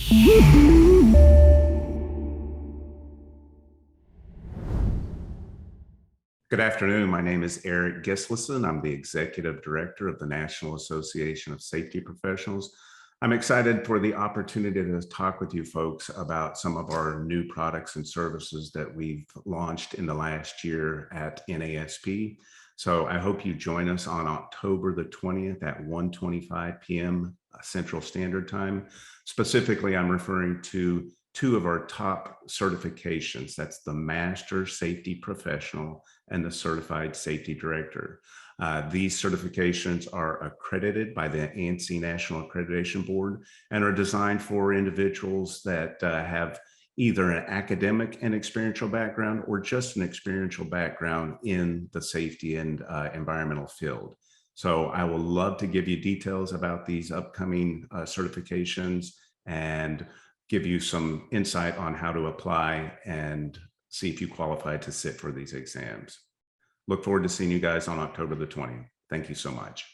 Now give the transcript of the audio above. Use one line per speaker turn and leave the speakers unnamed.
Good afternoon. My name is Eric Gislason. I'm the Executive Director of the National Association of Safety Professionals. I'm excited for the opportunity to talk with you folks about some of our new products and services that we've launched in the last year at NASP. So I hope you join us on October the 20th at 1:25 p.m. Central Standard Time. Specifically, I'm referring to two of our top certifications. That's the Master Safety Professional and the Certified Safety Director. These certifications are accredited by the ANSI National Accreditation Board and are designed for individuals that have either an academic and experiential background or just an experiential background in the safety and environmental field. So I will love to give you details about these upcoming certifications and give you some insight on how to apply and see if you qualify to sit for these exams. Look forward to seeing you guys on October the 20th. Thank you so much.